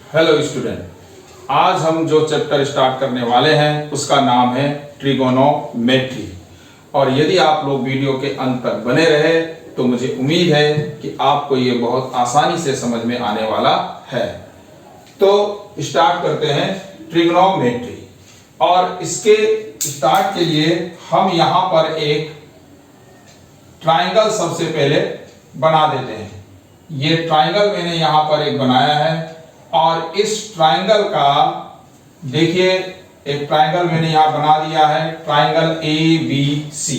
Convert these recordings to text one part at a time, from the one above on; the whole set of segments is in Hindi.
हेलो स्टूडेंट, आज हम जो चैप्टर स्टार्ट करने वाले हैं उसका नाम है ट्रिगोनोमेट्री। और यदि आप लोग वीडियो के अंत तक बने रहे तो मुझे उम्मीद है कि आपको ये बहुत आसानी से समझ में आने वाला है। तो स्टार्ट करते हैं ट्रिगोनोमेट्री। और इसके स्टार्ट के लिए हम यहाँ पर एक ट्राइंगल सबसे पहले बना देते हैं। ये ट्राइंगल मैंने यहाँ पर एक बनाया है और इस ट्राइंगल का देखिए, एक ट्राइंगल मैंने यहां बना दिया है, ट्राइंगल ABC,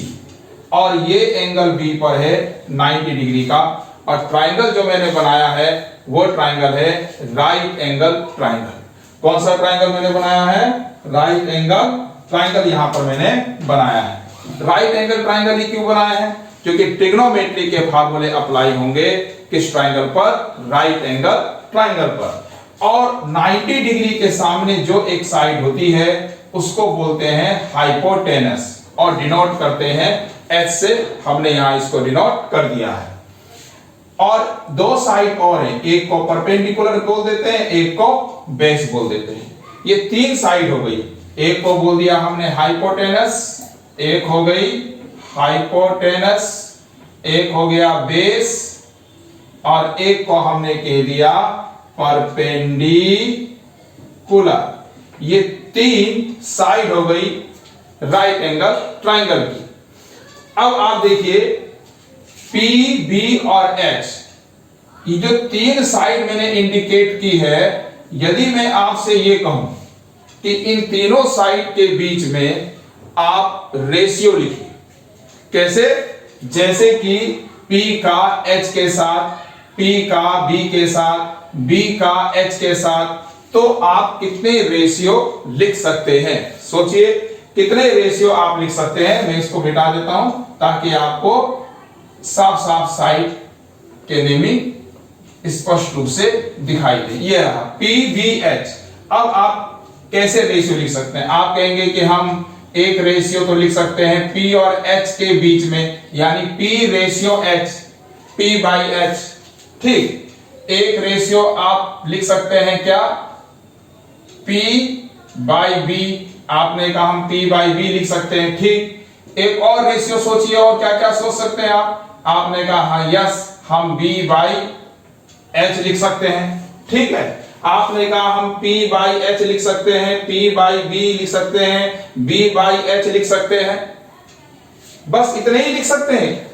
और ये एंगल B पर है 90 डिग्री का। और ट्राइंगल जो मैंने बनाया है वो ट्राइंगल है राइट एंगल ट्राइंगल। कौन सा ट्राइंगल मैंने बनाया है? राइट एंगल ट्राइंगल यहां पर मैंने बनाया है। राइट एंगल ट्राइंगल ही क्यों बनाया है? क्योंकि ट्रिग्नोमेट्री के फार्मूले अप्लाई होंगे किस ट्राइंगल पर? राइट एंगल ट्राइंगल पर। और 90 डिग्री के सामने जो एक साइड होती है उसको बोलते हैं हाइपोटेनस और डिनोट करते हैं H से। हमने यहां इसको डिनोट कर दिया है। और दो साइड और हैं, एक को परपेंडिकुलर बोल देते हैं, एक को बेस बोल देते हैं। ये तीन साइड हो गई। एक को बोल दिया हमने हाइपोटेनस, एक हो गई हाइपोटेनस, एक हो गया बेस, और एक को हमने कह दिया परपेंडिकुलर। ये तीन साइड हो गई राइट एंगल ट्राइंगल की। अब आप देखिए P, B और H, ये जो तीन साइड मैंने इंडिकेट की है, यदि मैं आपसे ये कहूं कि इन तीनों साइड के बीच में आप रेशियो लिखिए। कैसे? जैसे कि P का H के साथ, P का B के साथ, B का H के साथ, तो आप कितने रेशियो लिख सकते हैं? सोचिए कितने रेशियो आप लिख सकते हैं। मैं इसको मिटा देता हूं ताकि आपको साफ साफ साइड के नेमिंग स्पष्ट रूप से दिखाई दे। ये रहा PVH। अब आप कैसे रेशियो लिख सकते हैं? आप कहेंगे कि हम एक रेशियो तो लिख सकते हैं P और H के बीच में, यानी P ratio H, P by H। ठीक, एक रेशियो आप लिख सकते हैं क्या? P by B। आपने कहा हम P बाई B लिख सकते हैं। ठीक, एक और रेशियो सोचिए, और क्या क्या सोच सकते हैं आप? आपने कहा हाँ यस, हम B बाई H लिख सकते हैं। ठीक है, आपने कहा हम P बाई H लिख सकते हैं, P बाई B लिख सकते हैं, B बाई H लिख सकते हैं। बस इतने ही लिख सकते हैं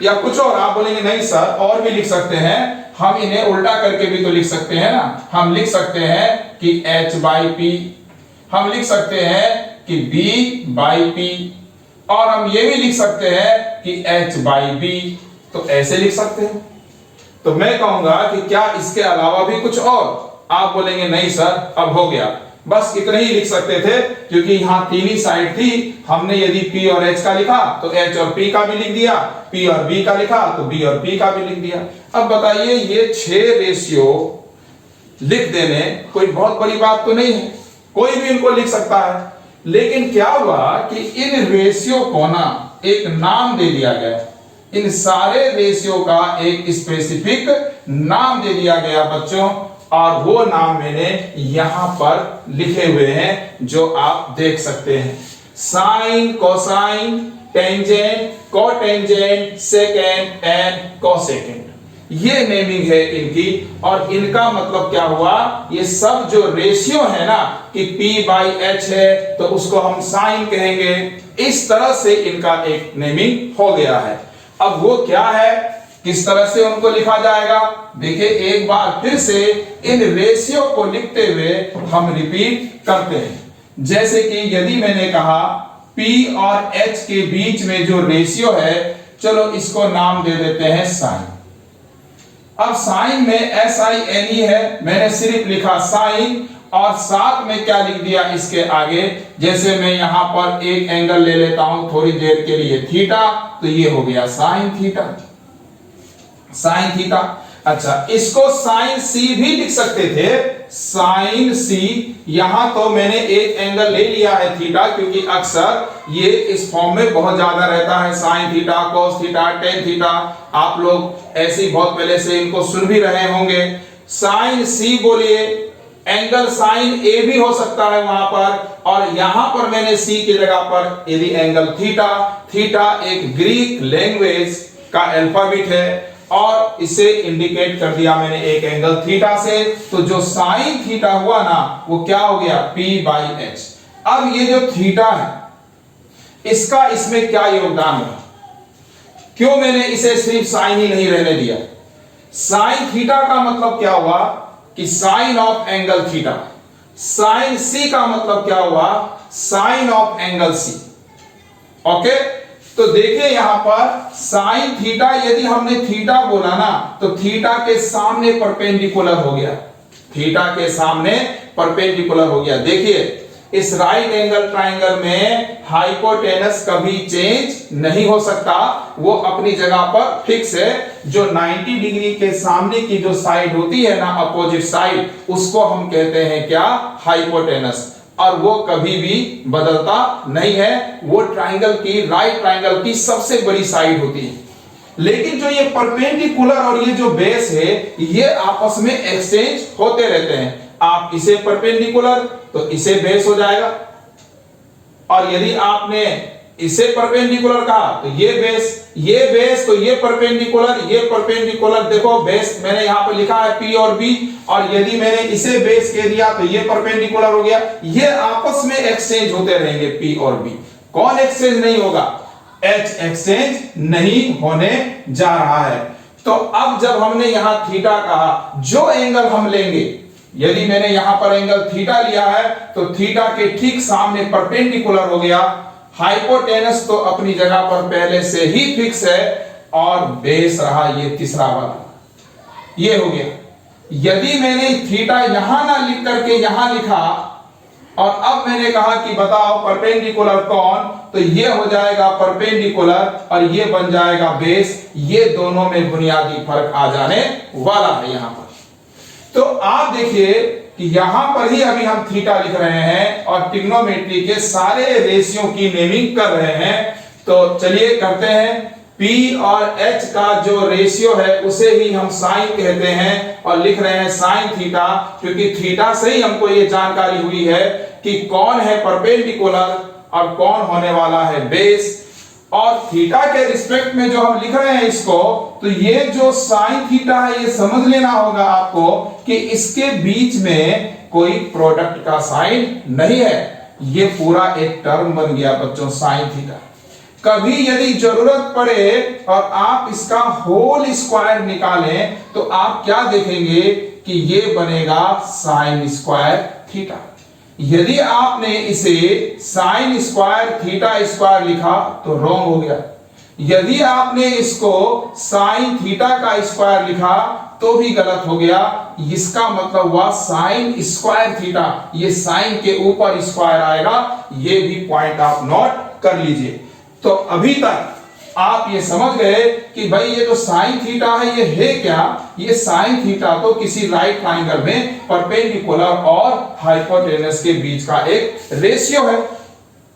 या कुछ और? आप बोलेंगे नहीं सर, और भी लिख सकते हैं। हम इन्हें उल्टा करके भी तो लिख सकते हैं ना। हम लिख सकते हैं कि H बाई P, हम लिख सकते हैं कि B बाई P, और हम ये भी लिख सकते हैं कि H बाई B। तो ऐसे लिख सकते हैं। तो मैं कहूंगा कि क्या इसके अलावा भी कुछ और? आप बोलेंगे नहीं सर, अब हो गया। बस इतने ही लिख सकते थे क्योंकि यहां तीन ही साइड थी। हमने यदि P और H का लिखा तो H और P का भी लिख दिया, P और B का लिखा तो B और P का भी लिख दिया। अब बताइए, ये 6 रेशियो लिख देने कोई बहुत बड़ी बात तो नहीं है, कोई भी इनको लिख सकता है। लेकिन क्या हुआ कि इन रेशियो को ना एक नाम दे दिया गया। इन सारे रेशियो का एक स्पेसिफिक नाम दे दिया गया बच्चों, और वो नाम मैंने यहां पर लिखे हुए हैं जो आप देख सकते हैं। Sine, cosine, tangent, cotangent, secant and cosecant. ये नेमिंग है इनकी। और इनका मतलब क्या हुआ? ये सब जो रेशियो है ना कि P बाई H है तो उसको हम साइन कहेंगे। इस तरह से इनका एक नेमिंग हो गया है। अब वो क्या है, किस तरह से उनको लिखा जाएगा? देखिए, एक बार फिर से इन रेशियो को लिखते हुए हम रिपीट करते हैं। जैसे कि यदि मैंने कहा P और H के बीच में जो रेशियो है, चलो इसको नाम दे देते हैं साइन। अब साइन में SINE है, मैंने सिर्फ लिखा साइन, और साथ में क्या लिख दिया इसके आगे? जैसे मैं यहां पर एक एंगल ले लेता हूं थोड़ी देर के लिए, थीटा, तो ये हो गया साइन थीटा, साइन थीटा। अच्छा, इसको साइन C भी लिख सकते थे, साइन C। यहां तो मैंने एक एंगल ले लिया है थीटा, क्योंकि अक्सर ये इस फॉर्म में बहुत ज्यादा रहता है, sine theta, cos theta, tan theta. आप लोग ऐसे ही बहुत पहले से इनको सुन भी रहे होंगे। साइन C बोलिए, एंगल साइन ए भी हो सकता है वहां पर, और यहां पर मैंने सी की जगह पर यदि एंगल थीटा, थीटा एक ग्रीक लैंग्वेज का अल्फाबेट है और इसे इंडिकेट कर दिया मैंने एक एंगल थीटा से, तो जो साइन थीटा हुआ ना वो क्या हो गया P/h। अब ये जो थीटा है इसका इसमें क्या योगदान है, क्यों मैंने इसे सिर्फ साइन ही नहीं रहने दिया। साइन थीटा का मतलब क्या हुआ कि sine of angle theta, sine C का मतलब क्या हुआ sine of angle C. Okay, तो देखिए यहां पर साइन थीटा, यदि हमने थीटा बोला ना तो थीटा के सामने परपेंडिकुलर हो गया, थीटा के सामने परपेंडिकुलर हो गया। देखिए इस राइट एंगल ट्राइंगल में हाइपोटेनस कभी चेंज नहीं हो सकता, वो अपनी जगह पर फिक्स है। जो 90 डिग्री के सामने की जो साइड होती है ना अपोजिट साइड, उसको हम कहते हैं क्या हाइपोटेनस, और वो कभी भी बदलता नहीं है। वो ट्राइंगल की, राइट ट्राइंगल की सबसे बड़ी साइड होती है। लेकिन जो ये परपेंडिकुलर और ये जो बेस है ये आपस में एक्सचेंज होते रहते हैं। आप इसे परपेंडिकुलर तो इसे बेस हो जाएगा, और यदि आपने इसे परपेंडिकुलर कहा तो ये बेस तो ये परपेंडिकुलर। देखो बेस मैंने यहां पर लिखा है P और B, और यदि मैंने इसे बेस कह दिया तो ये परपेंडिकुलर हो गया। ये आपस में एक्सचेंज होते रहेंगे P और B। कौन एक्सचेंज नहीं होगा? H एक्सचेंज नहीं होने जा रहा है। तो अब जब हमने यहां थीटा कहा, जो एंगल हम लेंगे, यदि मैंने यहां पर एंगल थीटा लिया है तो थीटा के ठीक सामने परपेंडिकुलर हो गया। हाइपोटेनस तो अपनी जगह पर पहले से ही फिक्स है, और बेस रहा ये तीसरा वाला, ये हो गया। यदि मैंने थीटा यहां ना लिख करके यहां लिखा और अब मैंने कहा कि बताओ परपेंडिकुलर कौन, तो ये हो जाएगा परपेंडिकुलर और ये बन जाएगा बेस। ये दोनों में बुनियादी फर्क आ जाने वाला है यहां पर। तो आप देखिए कि यहां पर ही अभी हम थीटा लिख रहे हैं और ट्रिग्नोमेट्री के सारे रेशियो की नेमिंग कर रहे हैं। तो चलिए करते हैं। P और H का जो रेशियो है उसे ही हम साइन कहते हैं, और लिख रहे हैं साइन थीटा, क्योंकि थीटा से ही हमको ये जानकारी हुई है कि कौन है परपेंडिकुलर और कौन होने वाला है बेस। और थीटा के रिस्पेक्ट में जो हम लिख रहे हैं इसको, तो ये जो साइन थीटा है ये समझ लेना होगा आपको कि इसके बीच में कोई प्रोडक्ट का साइन नहीं है। ये पूरा एक टर्म बन गया बच्चों साइन थीटा। कभी यदि जरूरत पड़े और आप इसका होल स्क्वायर निकालें तो आप क्या देखेंगे कि ये बनेगा साइन स्क्वायर थीटा। यदि आपने इसे साइन स्क्वायर थीटा स्क्वायर लिखा तो रॉन्ग हो गया। यदि आपने इसको साइन थीटा का स्क्वायर लिखा तो भी गलत हो गया। इसका मतलब हुआ साइन स्क्वायर थीटा, ये साइन के ऊपर स्क्वायर आएगा। ये भी पॉइंट आप नोट कर लीजिए। तो अभी तक आप ये समझ गए कि भाई ये जो साइन थीटा है ये है क्या। ये साइन थीटा तो किसी राइट ट्राइंगल में परपेंडिकुलर और हाइपोटेनस के बीच का एक रेशियो है।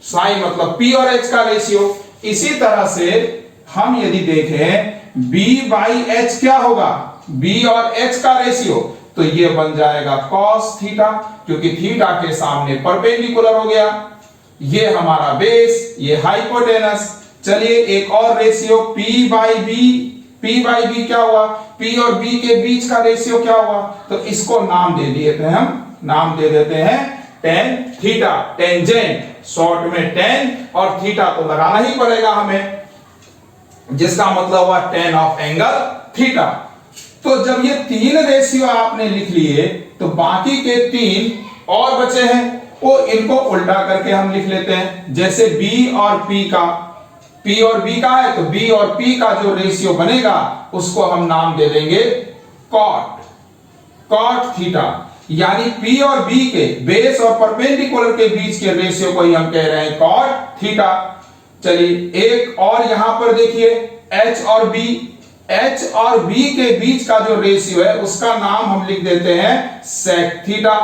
साइन मतलब P और H का रेशियो। इसी तरह से हम यदि देखें B/H क्या होगा, B और H का रेशियो, तो ये बन जाएगा cos थीटा, क्योंकि थीटा के सामने परपेंडिकुलर हो गया। ये हमारा बेस, ये हाइपोटेनस। चलिए एक और रेशियो P/B। P/B क्या हुआ, P और B के बीच का रेशियो क्या हुआ, तो इसको नाम दे दिए थे हम, नाम दे देते हैं tan थीटा, टेंजेंट शॉर्ट में tan, और थीटा तो लगाना ही पड़ेगा हमें, जिसका मतलब हुआ tan ऑफ एंगल थीटा। तो जब ये तीन रेशियो आपने लिख लिए तो बाकी के तीन और बचे हैं, वो इनको उल्टा करके हम लिख लेते हैं। जैसे B और P का, P और B का है तो B और P का जो रेशियो बनेगा उसको हम नाम दे देंगे cot थीटा। यानी P और B के बेस और परपेंडिकुलर के बीच के रेशियो को ही हम कह रहे हैं cot थीटा। चलिए एक और यहां पर देखिए H और B। H और B के बीच का जो रेशियो है उसका नाम हम लिख देते हैं sec थीटा।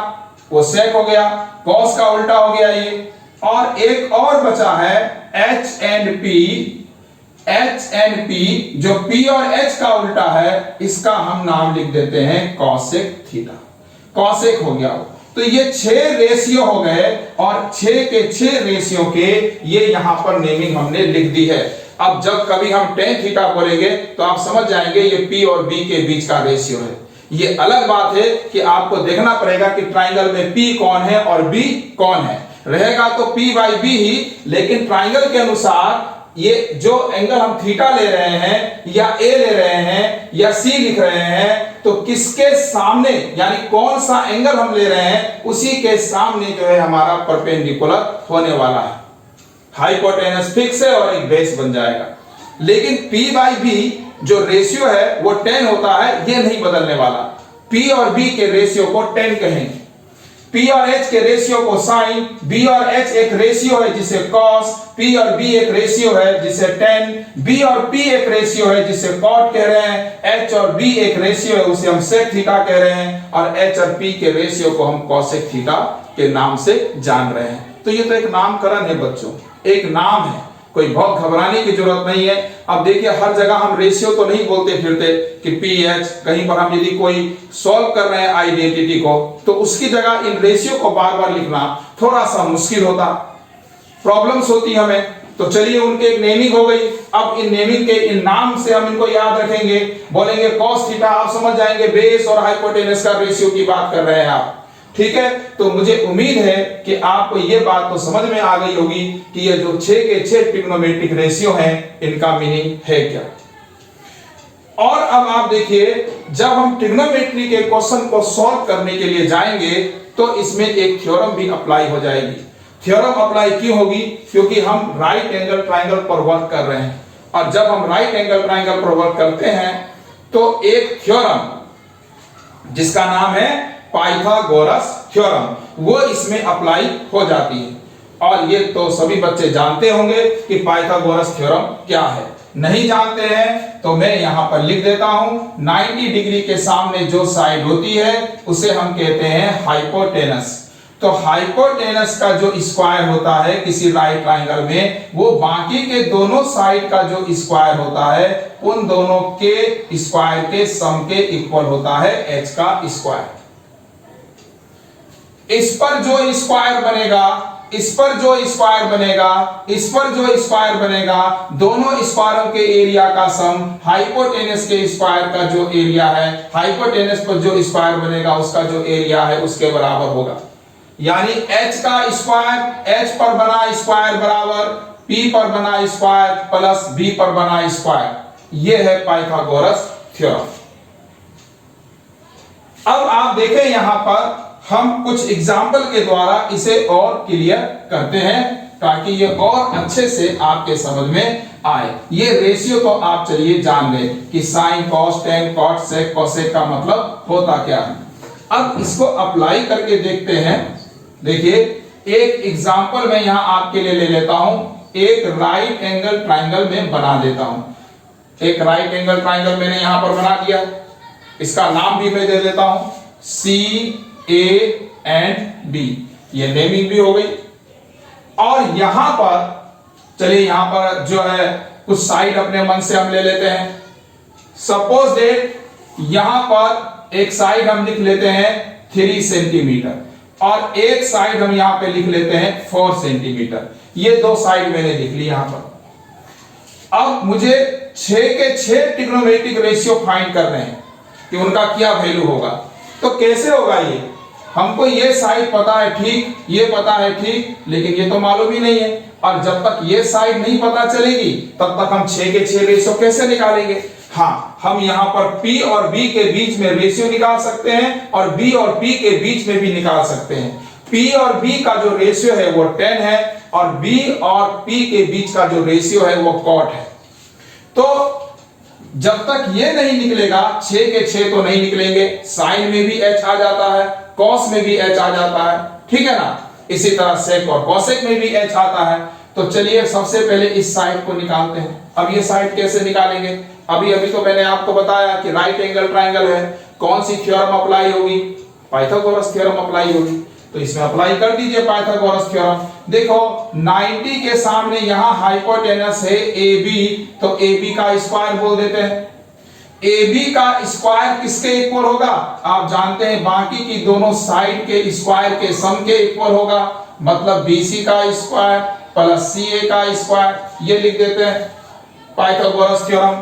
वो sec हो गया, cos का उल्टा हो गया ये। और एक और बचा है H and P। H and P जो P और H का उल्टा है, इसका हम नाम लिख देते हैं cosec थीटा। cosec हो गया। तो ये 6 रेशियो हो गए और 6 के 6 रेशियो के ये यहां पर नेमिंग हमने लिख दी है। अब जब कभी हम tan थीटा बोलेंगे तो आप समझ जाएंगे ये P और B के बीच का रेशियो है। ये अलग बात है कि आपको देखना पड़ेगा कि ट्राइंगल में P कौन है और B कौन है। रहेगा तो P बाई B ही, लेकिन ट्राइंगल के अनुसार ये जो एंगल हम थीटा ले रहे हैं या A ले रहे हैं या C लिख रहे हैं, तो किसके सामने यानी कौन सा एंगल हम ले रहे हैं उसी के सामने जो है हमारा परपेंडिकुलर होने वाला है। हाइपोटेनस फिक्स है और एक बेस बन जाएगा। लेकिन P बाई B जो रेशियो है वो 10 होता है, ये नहीं बदलने वाला। P और B के रेशियो को 10 कहेंगे, P और H के रेशियो को साइन, B और H एक रेशियो है जिसे कॉस, P और B एक रेशियो है जिसे टेन, B और P एक रेशियो है जिसे कॉट कह रहे हैं, H और B एक रेशियो है उसे हम सेक थीटा कह रहे हैं, और H और P के रेशियो को हम कॉसेक थीटा के नाम से जान रहे हैं। तो ये तो एक नामकरण है बच्चों, एक नाम है, कोई बहुत घबराने की जरूरत नहीं है। अब देखिए हर जगह हम रेशियो तो नहीं बोलते फिरते कि PH, कहीं पर हम यदि कोई सॉल्व कर रहे हैं आइडेंटिटी को तो उसकी जगह इन रेशियो को बार बार लिखना थोड़ा सा मुश्किल होता, प्रॉब्लम्स होती हमें। तो चलिए उनके एक नेमिंग हो गई। अब इन नेमिंग के इन नाम से हम इनको याद रखेंगे, बोलेंगे कॉस थीटा, आप समझ जाएंगे बेस और हाइपोटेनस का रेशियो की बात कर रहे हैं आप, ठीक है। तो मुझे उम्मीद है कि आपको ये बात तो समझ में आ गई होगी कि ये जो 6 के 6 ट्रिग्नोमेट्रिक रेशियो हैं इनका मीनिंग है क्या। और अब आप देखिए जब हम ट्रिग्नोमेट्री के क्वेश्चन को सॉल्व करने के लिए जाएंगे तो इसमें एक थ्योरम भी अप्लाई हो जाएगी। थ्योरम अप्लाई क्यों होगी? क्योंकि हम राइट एंगल ट्राइंगल पर वर्क कर रहे हैं, और जब हम राइट एंगल ट्राइंगल पर वर्क करते हैं तो एक थ्योरम जिसका नाम है पाइथागोरस थ्योरम वो इसमें अप्लाई हो जाती है। और ये तो सभी बच्चे जानते होंगे कि पाइथागोरस थ्योरम क्या है। नहीं जानते हैं तो मैं यहां पर लिख देता हूं, 90 डिग्री के सामने जो साइड होती है उसे हम कहते हैं हाइपोटेनस। तो हाइपोटेनस का जो स्क्वायर होता है किसी राइट ट्राइंगल में, वो बाकी के दोनों साइड का जो स्क्वायर होता है उन दोनों के स्क्वायर के सम के इक्वल होता है h का स्क्वायर। इस पर जो स्क्वायर बनेगा, इस पर जो स्क्वायर बनेगा, इस पर जो स्क्वायर बनेगा, दोनों स्क्वायरों के एरिया का सम हाइपोटेनस के स्क्वायर का जो एरिया है, हाइपोटेनस पर जो स्क्वायर बनेगा उसका जो एरिया है उसके बराबर होगा। यानी h का स्क्वायर, h पर बना स्क्वायर बराबर p पर बना स्क्वायर प्लस b पर बना स्क्वायर। यह है पाइथागोरस थ्योरम। अब आप देखें यहां पर हम कुछ एग्जाम्पल के द्वारा इसे और क्लियर करते हैं ताकि ये और अच्छे से आपके समझ में आए। ये रेशियो तो आप चलिए जान गए कि साइन, कॉस, टेन, कॉट, सेक, कोसेक का मतलब होता क्या है। अब इसको अप्लाई करके देखते हैं। देखिए एक एग्जाम्पल मैं यहां आपके लिए ले लेता हूं, एक राइट एंगल ट्राइंगल में बना देता हूं। एक राइट एंगल ट्राइंगल मैंने यहां पर बना दिया, इसका नाम भी मैं दे देता हूं सी A एंड B, ये नेमिंग भी हो गई। और यहां पर चलिए यहां पर जो है कुछ साइड अपने मन से हम ले लेते हैं। सपोज दैट यहां पर एक साइड हम लिख लेते हैं 3 सेंटीमीटर और एक साइड हम यहां पे लिख लेते हैं 4 सेंटीमीटर। ये दो साइड मैंने लिख ली यहां पर। अब मुझे 6 के 6 ट्रिग्नोमेट्रिक रेशियो फाइंड करने हैं कि उनका क्या वैल्यू होगा। तो कैसे होगा ये? हमको ये साइड पता है ठीक, ये पता है ठीक, लेकिन ये तो मालूम ही नहीं है। और जब तक ये साइड नहीं पता चलेगी तब तक हम 6 के 6 रेशियो कैसे निकालेंगे? हाँ, हम यहां पर P और B के बीच में रेशियो निकाल सकते हैं और B और P के बीच में भी निकाल सकते हैं। P और B का जो रेशियो है वो 10 है और B और P के बीच का जो रेशियो है वो कॉट है। तो जब तक ये नहीं निकलेगा 6 के 6 तो नहीं निकलेंगे। साइन में भी h आ जाता है, कॉस में भी h आ जाता है, ठीक है ना। इसी तरह सेक और कॉसेक में भी h आता है। तो चलिए सबसे पहले इस साइड को निकालते हैं। अब ये साइड कैसे निकालेंगे? अभी तो मैंने आपको बताया कि राइट एंगल ट्राइंगल है, कौन सी थ्योरम अप्लाई होगी? पाइथागोरस थ्योरम अप्लाई होगी। तो इसमें अप्लाई कर दीजिए पाइथागोरस थ्योरम। देखो 90 के सामने यहां हाइपोटेनस है AB, तो AB का स्क्वायर बोल देते हैं। AB का स्क्वायर किसके इक्वल होगा? आप जानते हैं बाकी की दोनों साइड के स्क्वायर के सम के इक्वल होगा, मतलब BC का स्क्वायर प्लस CA का स्क्वायर, ये लिख देते हैं पाइथागोरस थ्योरम।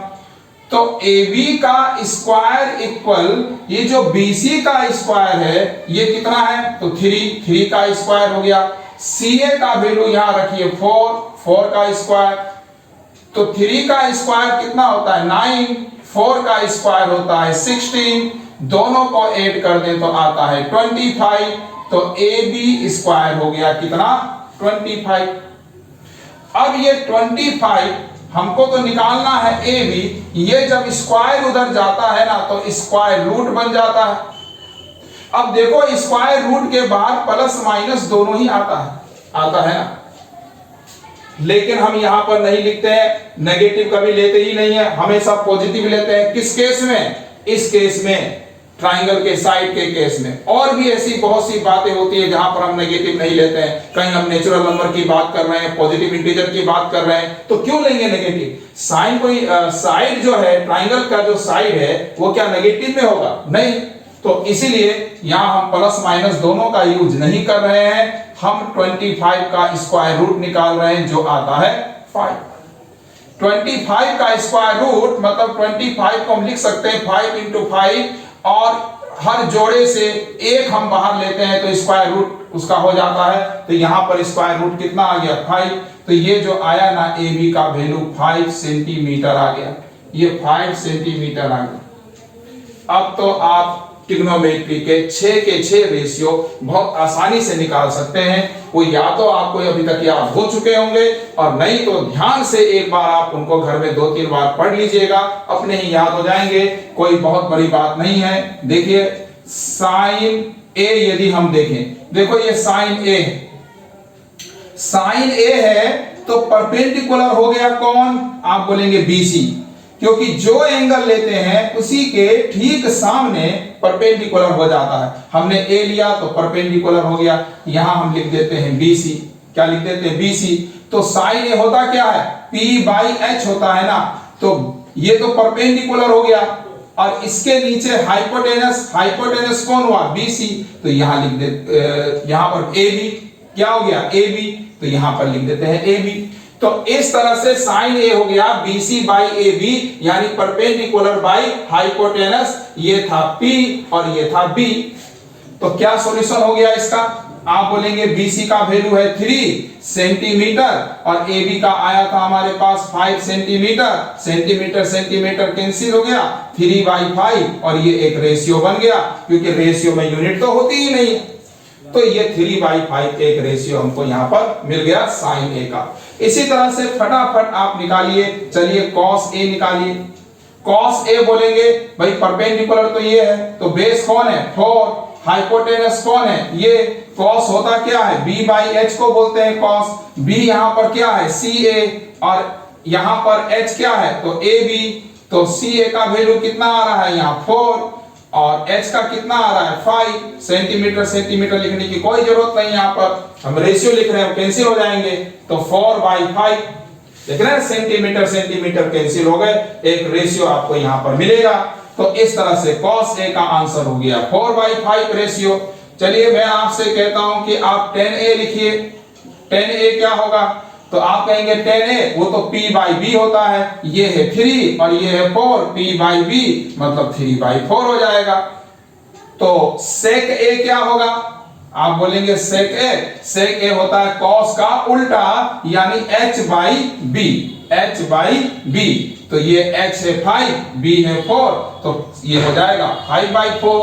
तो AB का स्क्वायर इक्वल ये जो BC का स्क्वायर है ये कितना है? तो 3 का स्क्वायर हो गया। CA का वैल्यू यहां रखिए 4 का स्क्वायर, तो 3 का स्क्वायर कितना होता है? 9, 4 का स्क्वायर होता है 16, दोनों को ऐड कर दें तो आता है 25, तो AB स्क्वायर हो गया कितना? 25। अब ये 25 हमको तो निकालना है AB, ये जब स्क्वायर उधर जाता है ना तो स्क्वायर रूट बन जाता है। अब देखो स्क्वायर रूट के बाद प्लस माइनस दोनों ही आता है ना, लेकिन हम यहां पर नहीं लिखते हैं, नेगेटिव कभी लेते ही नहीं है, हमेशा पॉजिटिव लेते हैं। किस केस में? इस केस में, ट्राइंगल के साइड के केस में। और भी ऐसी बहुत सी बातें होती है जहां पर हम नेगेटिव नहीं लेते हैं, कहीं हम नेचुरल नंबर की बात कर रहे हैं, पॉजिटिव इंटीजर की बात कर रहे हैं, तो क्यों लेंगे नेगेटिव? साइन कोई साइड जो है, ट्राइंगल का जो साइड है वो क्या नेगेटिव में होगा? नहीं। तो इसीलिए यहां हम प्लस माइनस दोनों का यूज नहीं कर रहे हैं, हम 25 का स्क्वायर रूट निकाल रहे हैं जो आता है 5। 25 का स्क्वायर रूट मतलब 25 को हम लिख सकते हैं 5 into 5, और हर जोड़े से एक हम बाहर लेते हैं तो स्क्वायर रूट उसका हो जाता है। तो यहां पर स्क्वायर रूट कितना आ गया? 5। तो ये जो आया ना AB का वैल्यू 5 सेंटीमीटर आ गया, ये 5 सेंटीमीटर आ गया। अब तो आप ट्रिग्नोमेट्री के 6 के 6 रेशियो बहुत आसानी से निकाल सकते हैं। वो या तो आपको अभी तक याद हो चुके होंगे, और नहीं तो ध्यान से एक बार आप उनको घर में 2-3 बार पढ़ लीजिएगा, अपने ही याद हो जाएंगे, कोई बहुत बड़ी बात नहीं है। देखिए साइन A यदि हम देखें, देखो ये साइन A है, तो परपेंडिकुलर हो गया कौन? आप बोलेंगे BC, क्योंकि जो एंगल लेते हैं उसी के ठीक सामने परपेंडिकुलर हो जाता है। हमने A लिया तो परपेंडिकुलर हो गया, यहां हम लिख देते हैं BC। क्या लिख देते हैं? BC। तो साइन A होता क्या है? P/H होता है ना, तो ये तो परपेंडिकुलर हो गया, और इसके नीचे हाइपोटेनस कौन हुआ? BC। तो यहां लिख दे, यहां पर AB क्या हो गया? AB। तो यहां पर लिख देते हैं AB। तो इस तरह से साइन A हो गया BC/AB, यानी परपेंडिकुलर बाय हाइपोटेनस। ये था P और ये था B। तो क्या सॉल्यूशन हो गया इसका? आप बोलेंगे BC का वैल्यू है 3 सेंटीमीटर और AB का आया था हमारे पास 5 सेंटीमीटर। सेंटीमीटर कैंसिल हो गया, 3/5, और ये एक रेशियो बन गया, क्योंकि रेशियो में यूनिट तो होती ही नहीं है। तो ये 3/5 एक रेशियो हमको यहां पर मिल गया साइन A का। इसी तरह से फटाफट आप निकालिए, चलिए cos A निकालिए। cos A बोलेंगे भाई परपेंडिकुलर तो ये है, तो बेस कौन है? 4, हाइपोटेनस कौन है? ये cos होता क्या है? B/H को बोलते हैं cos। B यहां पर क्या है? CA, और यहां पर H क्या है? तो AB। तो CA का वैल्यू कितना आ रहा है? यहां 4, और H का कितना आ रहा है? 5 सेंटीमीटर लिखने की कोई जरूरत नहीं, यहां पर हम रेशियो लिख रहे हैं, कैंसिल हो जाएंगे। तो 4/5 देख रहे हैं, सेंटीमीटर कैंसिल हो गए, एक रेशियो आपको यहां पर मिलेगा। तो इस तरह से cos A का आंसर हो गया 4/5 रेशियो। चलिए मैं आपसे कहता हूं कि आप 10A लिखिए। 10A क्या होगा? तो आप कहेंगे 10A वो तो P/B होता है, ये है 3 और ये है 4, P/B मतलब 3/4 हो जाएगा। तो sec A क्या होगा? आप बोलेंगे sec A होता है cos का उल्टा, यानी H/B। तो ये H है 5, B है 4, तो ये हो जाएगा 5/4।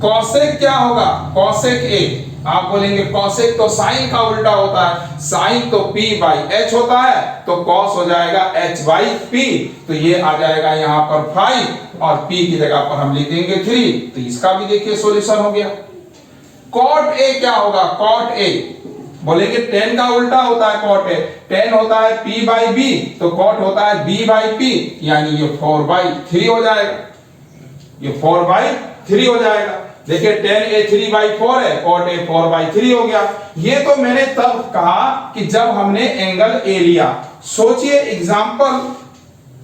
cosec क्या होगा? cosec A, आप बोलेंगे cosec तो साइन का उल्टा होता है, साइन तो P/H होता है, तो cos हो जाएगा H/P। तो ये आ जाएगा यहां पर 5 और P की जगह पर हम लिख देंगे 3। तो इसका भी देखिए सॉल्यूशन हो गया। cot A क्या होगा? cot A बोलेंगे 10 का उल्टा होता है cot A, 10 होता है P/B, तो cot होता है B/P, यानी ये 4/3 हो जाएगा, ये 4/3 हो जाएगा। देखिए 10A 3/4 है, cot A 4/3 हो गया। ये तो मैंने तब कहा कि जब हमने एंगल A लिया। सोचिए एग्जांपल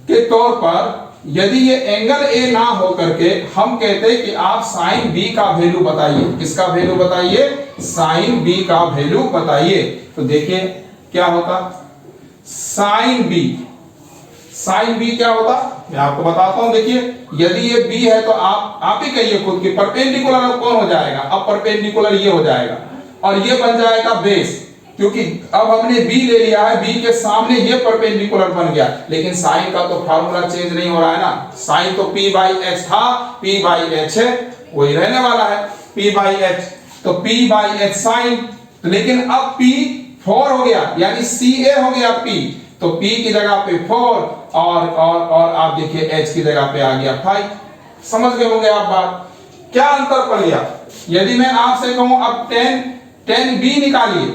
के तौर पर यदि ये एंगल ए ना हो करके हम कहते कि आप साइन बी का वैल्यू बताइए। किसका वैल्यू बताइए? साइन बी का वैल्यू बताइए। तो देखिए क्या होता, साइन बी क्या होता, मैं आपको बताता हूं। देखिए यदि ये बी है तो आप ही कहिए खुद की परपेंडिकुलर कौन हो जाएगा? अब परपेंडिकुलर ये हो जाएगा और ये बन जाएगा बेस, क्योंकि अब हमने बी ले लिया है, बी के सामने ये परपेंडिकुलर बन गया। लेकिन साइन का तो फार्मूला चेंज नहीं हो रहा है ना, साइन तो p बाई एच था, p बाई एच है, वही रहने वाला है p बाई एच। तो p बाई एच साइन, लेकिन अब p 4 हो गया, यानी ca हो गया p, तो p की जगह पे 4 और आप देखिए h की जगह पे आ गया 5। समझ गए होंगे आप बात? क्या अंतर पड़ गया? यदि मैं आपसे कहूं अब tan b निकालिए,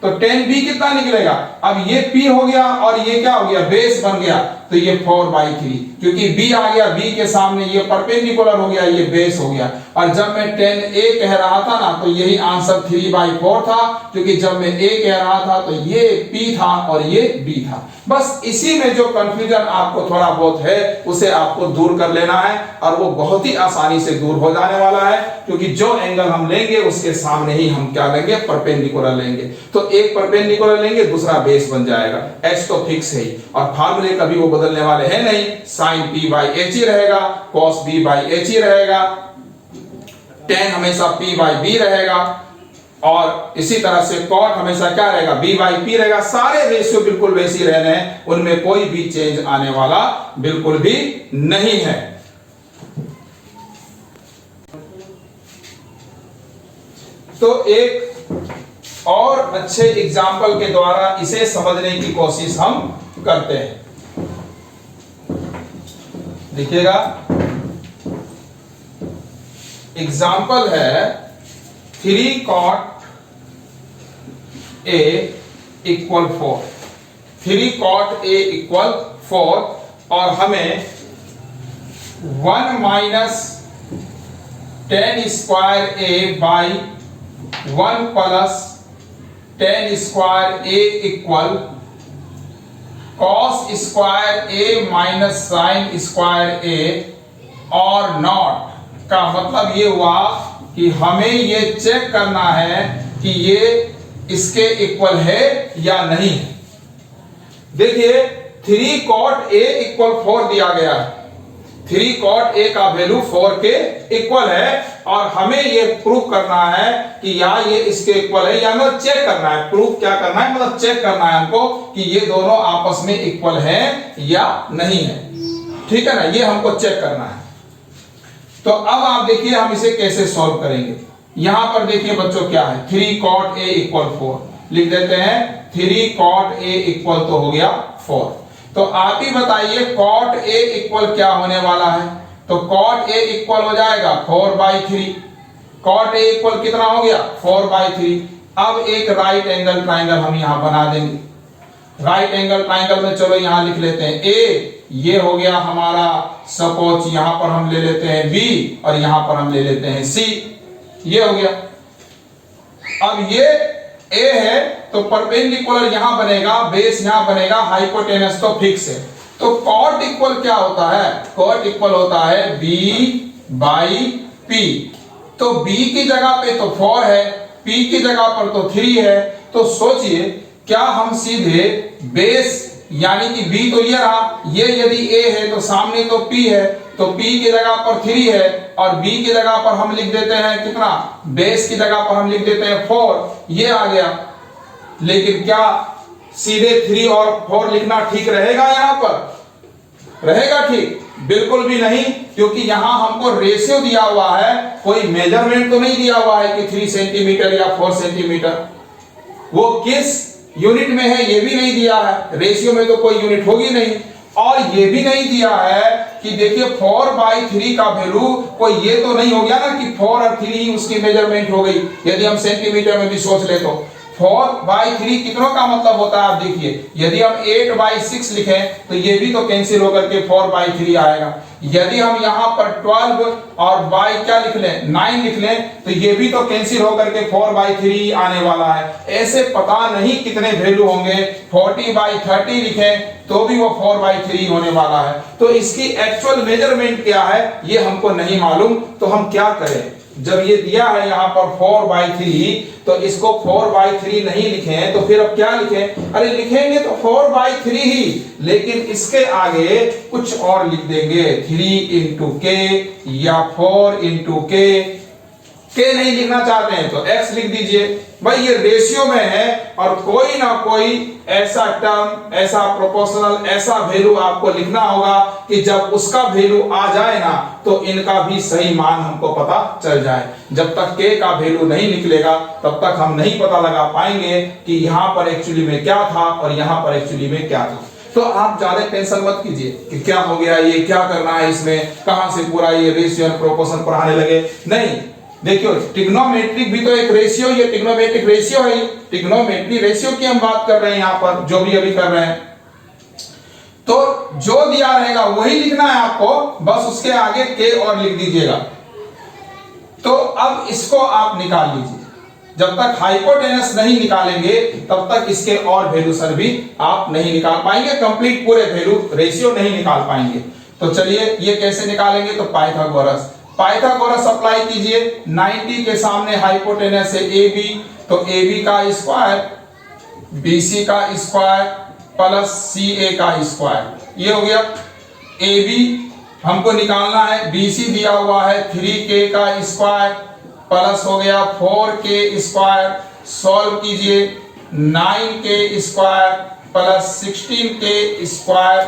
तो tan b कितना निकलेगा? अब ये p हो गया और ये क्या हो गया? बेस बन गया, तो ये 4/3, क्योंकि b आ गया, b के सामने ये परपेंडिकुलर हो गया, ये बेस हो गया। और जब मैं tan a कह रहा था ना, तो यही आंसर 3/4 था, क्योंकि जब मैं a कह रहा था तो ये p था और ये b था। बस इसी में जो कंफ्यूजन आपको थोड़ा बहुत है उसे आपको दूर कर लेना है, और वो बहुत ही आसानी से दूर हो जाने वाला है, क्योंकि जो एंगल हम लेंगे उसके सामने ही हम क्या लेंगे? परपेंडिकुलर लेंगे। तो एक परपेंडिकुलर लेंगे, दूसरा बेस बन जाएगा। h तो फिक्स है ही, और फार्मूले कभी वो बदलने वाले हैं नहीं। साइन p बाई एच ही रहेगा, कॉस b बाई एच ही रहेगा, tan हमेशा p बाई b रहेगा, और इसी तरह से कॉट हमेशा क्या रहेगा? b बाई p रहेगा। सारे रेशियो बिल्कुल वैसे ही रहने हैं, उनमें कोई भी चेंज आने वाला बिल्कुल भी नहीं है। तो एक और अच्छे एग्जाम्पल के द्वारा इसे समझने की कोशिश हम करते हैं। देखिएगा, एग्जाम्पल है 3 cot a equal 4। 3 cot a equal 4, और हमें 1 minus tan square a by 1 plus tan square a equal cos square a minus sine square a और नॉट का मतलब ये हुआ कि हमें ये चेक करना है कि ये इसके इक्वल है या नहीं। देखिए 3 cot a इक्वल 4 दिया गया है, 3 cot a का वैल्यू 4 के इक्वल है, और हमें ये प्रूफ करना है कि या ये इसके इक्वल है, या मतलब चेक करना है। प्रूफ क्या करना है? मतलब चेक करना है हमको कि ये दोनों आपस में इक्वल है या नहीं है। ठीक है ना, ये हमको चेक करना है। तो अब आप देखिए हम इसे कैसे सॉल्व करेंगे। यहां पर देखिए बच्चों क्या है, 3 cot a इक्वल 4 लिख देते हैं। 3 cot a इक्वल तो हो गया 4। तो आप ही बताइए cot a इक्वल क्या होने वाला है? तो cot a इक्वल हो जाएगा 4/3। cot a इक्वल कितना हो गया? 4/3। अब एक राइट एंगल ट्राइंगल हम यहां बना देंगे। राइट एंगल ट्राइंगल में चलो यहां लिख लेते हैं a, ये हो गया हमारा, सपोज यहां पर हम ले लेते हैं b और यहां पर हम ले लेते हैं c, ये हो गया। अब ये a है तो परपेंडिकुलर यहां बनेगा, बेस यहां बनेगा, हाइपोटेनस तो फिक्स है। तो cot इक्वल क्या होता है? cot इक्वल होता है b बाई p। तो b की जगह पे तो 4 है, p की जगह पर तो 3 है। तो सोचिए क्या हम सीधे बेस, यानी कि b तो ये रहा, ये यदि a है तो सामने तो p है, तो p की जगह पर 3 है, और b की जगह पर हम लिख देते हैं कितना? बेस की जगह पर हम लिख देते हैं 4, ये आ गया। लेकिन क्या सीधे 3 और 4 लिखना ठीक रहेगा? यहां पर रहेगा ठीक? बिल्कुल भी नहीं, क्योंकि यहां हमको रेशियो दिया हुआ है, कोई मेजरमेंट तो नहीं दिया हुआ है कि 3 सेंटीमीटर या 4 सेंटीमीटर। वो किस यूनिट में है ये भी नहीं दिया है, रेशियो में तो कोई यूनिट होगी नहीं। और ये भी नहीं दिया है कि देखिए 4/3 का वैल्यू कोई ये तो नहीं हो गया ना कि 4 और 3 ही उसकी मेजरमेंट हो गई, यदि हम सेंटीमीटर में भी सोच ले तो 4/3 कितनों का मतलब होता है आप देखिए, यदि हम 8/6 लिखें तो ये भी तो कैंसिल होकर के 4/3 आएगा। यदि हम यहाँ पर 12 और बाई क्या लिख लें 9 लिख लें तो ये भी तो कैंसिल होकर के 4/3 आने वाला है। ऐसे पता नहीं कितने वैल्यू होंगे, 40/30 लिखें तो भी वो 4/3 होने वाला है। तो इसकी एक्चुअल मेजरमेंट क्या है ये हमको नहीं मालूम, तो हम क्या करें? जब ये दिया है यहाँ पर 4/3 तो इसको 4/3 नहीं लिखें तो फिर अब क्या लिखें? अरे लिखेंगे तो 4/3 ही, लेकिन इसके आगे कुछ और लिख देंगे 3 into k या 4 into k। के नहीं लिखना चाहते हैं तो x लिख दीजिए। भाई ये रेशियो में है और कोई ना कोई ऐसा टर्म, ऐसा प्रोपोर्शनल, ऐसा वैल्यू आपको लिखना होगा कि जब उसका वैल्यू आ जाए ना तो इनका भी सही मान हमको पता चल जाए। जब तक k का वैल्यू नहीं निकलेगा तब तक हम नहीं पता लगा पाएंगे कि यहां पर एक्चुअली में क्या था और यहां पर एक्चुअली में क्या था। तो आप ज्यादा टेंशन मत कीजिए कि क्या हो गया, ये क्या करना है, इसमें कहां से पूरा ये रेशियो और प्रोपोर्शन पढ़ाने लगे। नहीं, देखियो ट्रिग्नोमेट्रिक भी तो एक रेशियो, ये ट्रिग्नोमेट्रिक रेशियो है, ट्रिग्नोमेट्री रेशियो की हम बात कर रहे हैं यहाँ पर, जो भी अभी कर रहे हैं। तो जो दिया रहेगा वही लिखना है आपको, बस उसके आगे के और लिख दीजिएगा। तो अब इसको आप निकाल लीजिए। जब तक हाइपोटेनस नहीं निकालेंगे तब तक इसके और वैल्यू सर भी आप नहीं निकाल पाएंगे, कंप्लीट पूरे वैल्यू रेशियो नहीं निकाल पाएंगे। तो चलिए ये कैसे निकालेंगे? तो पाइथागोरस अप्लाई कीजिए। 90 के सामने हाइपोटेनस है AB, तो AB का स्क्वायर BC का स्क्वायर प्लस CA का स्क्वायर, ये हो गया। AB हमको निकालना है, BC दिया हुआ है 3K का स्क्वायर प्लस हो गया 4K स्क्वायर, सॉल्व कीजिए 9K square plus 16K square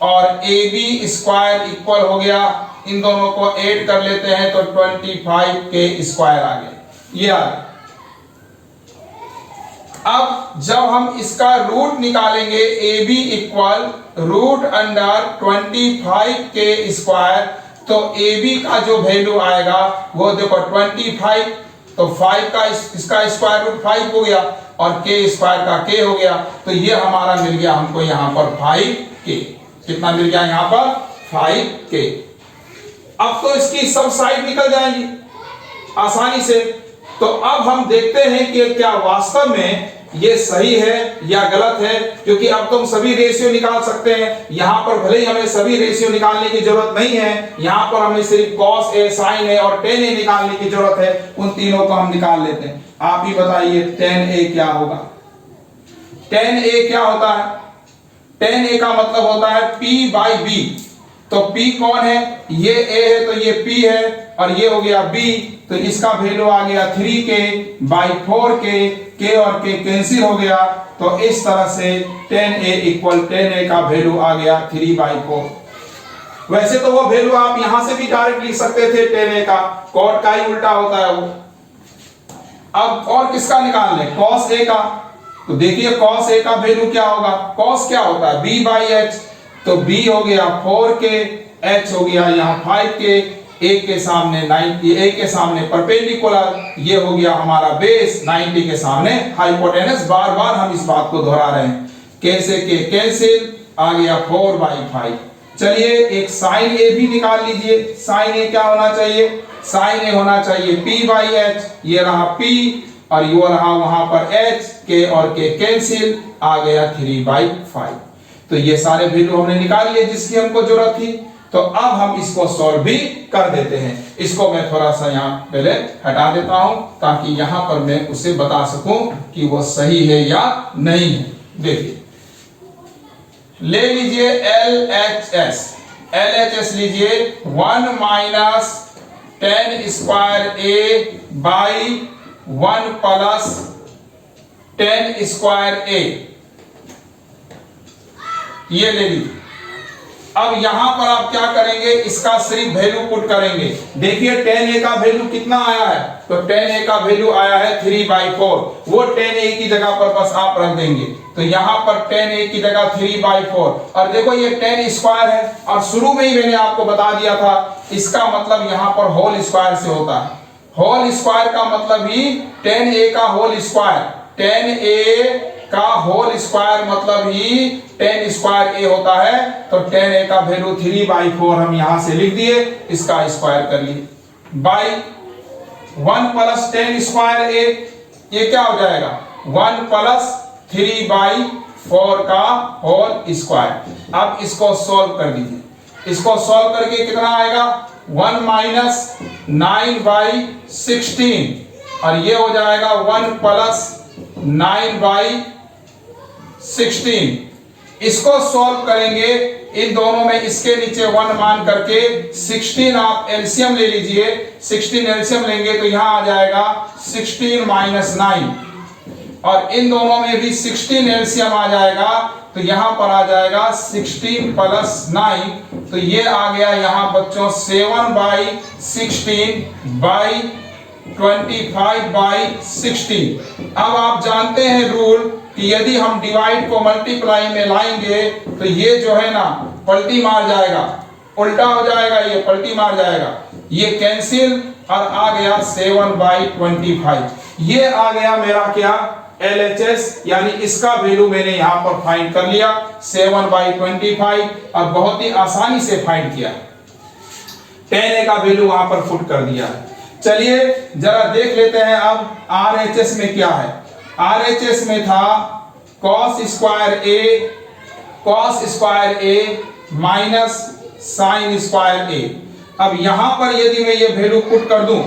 और AB स्क्वायर इक्वल हो गया, इन दोनों को ऐड कर लेते हैं तो 25K स्क्वायर आ गया, ये आ गया। अब जब हम इसका रूट निकालेंगे AB equal root under 25K square, तो AB का जो वैल्यू आएगा वो देखो 25, तो 5 का इसका स्क्वायर रूट 5 हो गया और K स्क्वायर का K हो गया, तो ये हमारा मिल गया हमको यहाँ पर 5K। कितना मिल गया यहाँ पर? 5K। अब तो इसकी सब साइड निकल जाएंगी आसानी से। तो अब हम देखते हैं कि क्या वास्तव में ये सही है या गलत है, क्योंकि अब तुम सभी रेशियो निकाल सकते हैं। यहां पर भले ही हमें सभी रेशियो निकालने की जरूरत नहीं है, यहां पर हमें सिर्फ cos A, sin A और tan A निकालने की जरूरत है। उन तीनों को हम निकाल लेते हैं। आप ही बताइए tan A क्या होगा? tan A क्या होता है? tan A का मतलब होता है P/B। तो P कौन है? ये A है तो ये P है और ये हो गया B, तो इसका वैल्यू आ गया 3K/4K, K और K कैंसिल हो गया। तो इस तरह से tan A equal tan A का वैल्यू आ गया 3/4। वैसे तो वो वैल्यू आप यहां से भी डायरेक्ट लिख सकते थे, tan A का cot का ही उल्टा होता है वो। अब और किसका निकाल लें? cos A का। तो देखिए cos A का वैल्यू क्या होगा? cos क्या होता है? B/H, तो B हो गया 4K, H हो गया यहाँ 5K, A के सामने 90, A के सामने परपेंडिकुलर, ये हो गया हमारा बेस, 90 के सामने हाइपोटेनस। बार बार हम इस बात को दोहरा रहे हैं। कैसे के कैंसिल, आ गया 4/5। चलिए एक sin A भी निकाल लीजिए। sin A क्या होना चाहिए? sin A होना चाहिए P/H, ये रहा P और ये रहा वहां पर H, K और K कैंसिल, आ गया 3/5। तो ये सारे वैल्यू हमने निकाल लिए जिसकी हमको जरूरत थी। तो अब हम इसको सॉल्व भी कर देते हैं। इसको मैं थोड़ा सा यहाँ पहले हटा देता हूं ताकि यहां पर मैं उसे बता सकूं कि वो सही है या नहीं है। देखिए ले लीजिए LHS लीजिए 1 minus tan square A/1 plus tan square A, ये ले लीजिए। अब यहां पर आप क्या करेंगे? इसका सिर्फ वैल्यू पुट करेंगे। देखिए tan A का वैल्यू कितना आया है? तो tan A का वैल्यू आया है 3/4। वो tan A की जगह पर बस आप रख देंगे, तो यहां पर tan A की जगह 3/4। और देखो ये tan स्क्वायर है और शुरू में ही मैंने आपको बता दिया था इसका मतलब यहां पर होल स्क्वायर से होता है। होल स्क्वायर का मतलब ही 10a का होल स्क्वायर, 10a का होल स्क्वायर मतलब ही 10 स्क्वायर a होता है। तो 10a का वैल्यू 3/4 हम यहां से लिख दिए, इसका स्क्वायर कर लिए बाई 1 प्लस 10 स्क्वायर a, ये क्या हो जाएगा 1 प्लस 3/4 का होल स्क्वायर। अब इसको सॉल्व कर दीजिए, इसको सॉल्व करके कितना आएगा 1 माइनस 9/16 और ये हो जाएगा 1 प्लस 9/16। इसको सॉल्व करेंगे, इन दोनों में इसके नीचे 1 मान करके 16 आप एलसीएम ले लीजिए, 16 एलसीएम लेंगे तो यहां आ जाएगा 16 माइनस 9 और इन दोनों में भी 16 एलसीएम आ जाएगा तो यहां पर आ जाएगा 16 प्लस 9, तो ये आ गया यहां बच्चों 7/16/25/16। अब आप जानते हैं रूल कि यदि हम डिवाइड को मल्टीप्लाई में लाएंगे तो ये जो है ना पलटी मार जाएगा, उल्टा हो जाएगा, ये पलटी मार जाएगा, ये कैंसिल और आ गया 7/25। ये आ गया मेरा क्या LHS, यानी इसका वैल्यू मैंने यहां पर फाइंड कर लिया 7/25 और बहुत ही आसानी से फाइंड किया, 10a का वैल्यू वहां पर पुट कर दिया है। चलिए जरा देख लेते हैं अब RHS में क्या है। RHS में था cos square a minus sine square a। अब यहां पर यदि मैं ये वैल्यू पुट कर दूं,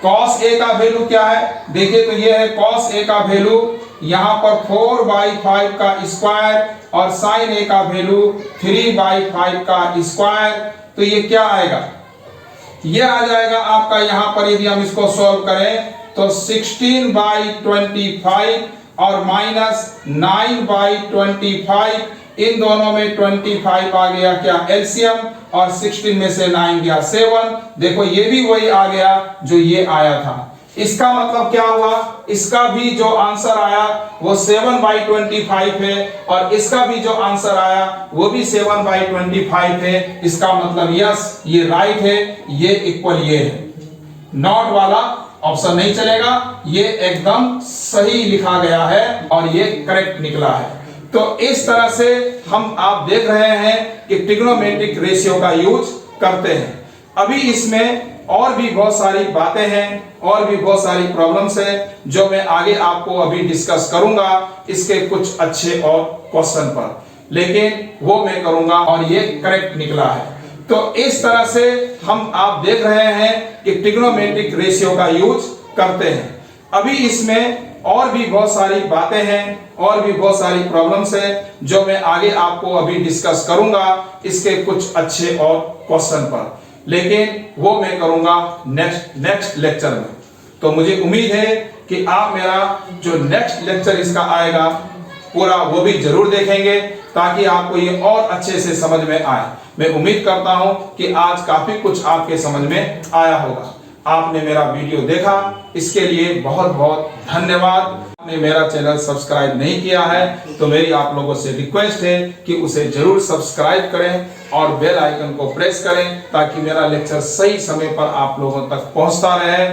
cos a का वैल्यू क्या है देखिए, तो ये है cos a का वैल्यू यहां पर 4/5 का स्क्वायर और sin a का वैल्यू 3/5 का स्क्वायर, तो ये क्या आएगा, ये आ जाएगा आपका यहां पर यदि हम इसको सॉल्व करें तो 16/25 और माइनस 9/25, इन दोनों में 25 आ गया क्या एलसीएम और 16 में से 9 गया 7। देखो ये भी वही आ गया जो ये आया था। इसका मतलब क्या हुआ, इसका भी जो आंसर आया वो 7/25 है और इसका भी जो आंसर आया वो भी 7/25 है। इसका मतलब यस ये राइट है, ये इक्वल ये है, नॉट वाला ऑप्शन नहीं चलेगा, ये एकदम सही लिखा गया है और ये करेक्ट निकला है। तो इस तरह से हम आप देख रहे हैं कि ट्रिग्नोमेट्रिक रेशियो का यूज करते हैं। अभी इसमें और भी बहुत सारी बातें हैं और भी बहुत सारी प्रॉब्लम्स हैं जो मैं आगे आपको अभी डिस्कस करूंगा इसके कुछ अच्छे और क्वेश्चन पर, लेकिन वो मैं करूंगा और ये करेक्ट निकला है। तो इस तरह से हम आप देख रहे हैं कि ट्रिग्नोमेट्रिक रेशियो का यूज करते हैं। अभी इसमें और भी बहुत सारी बातें हैं और भी बहुत सारी प्रॉब्लम्स हैं जो मैं आगे आपको अभी डिस्कस करूंगा इसके कुछ अच्छे और क्वेश्चन पर, लेकिन वो मैं करूंगा नेक्स्ट लेक्चर में। तो मुझे उम्मीद है कि आप मेरा जो नेक्स्ट लेक्चर इसका आएगा पूरा वो भी जरूर देखेंगे ताकि आपको ये और अच्छे से समझ में आए। मैं उम्मीद करता हूं कि आज काफी कुछ आपके समझ में आया होगा। आपने मेरा वीडियो देखा इसके लिए बहुत बहुत धन्यवाद। आपने मेरा चैनल सब्सक्राइब नहीं किया है तो मेरी आप लोगों से रिक्वेस्ट है कि उसे जरूर सब्सक्राइब करें और बेल आइकन को प्रेस करें ताकि मेरा लेक्चर सही समय पर आप लोगों तक पहुंचता रहे।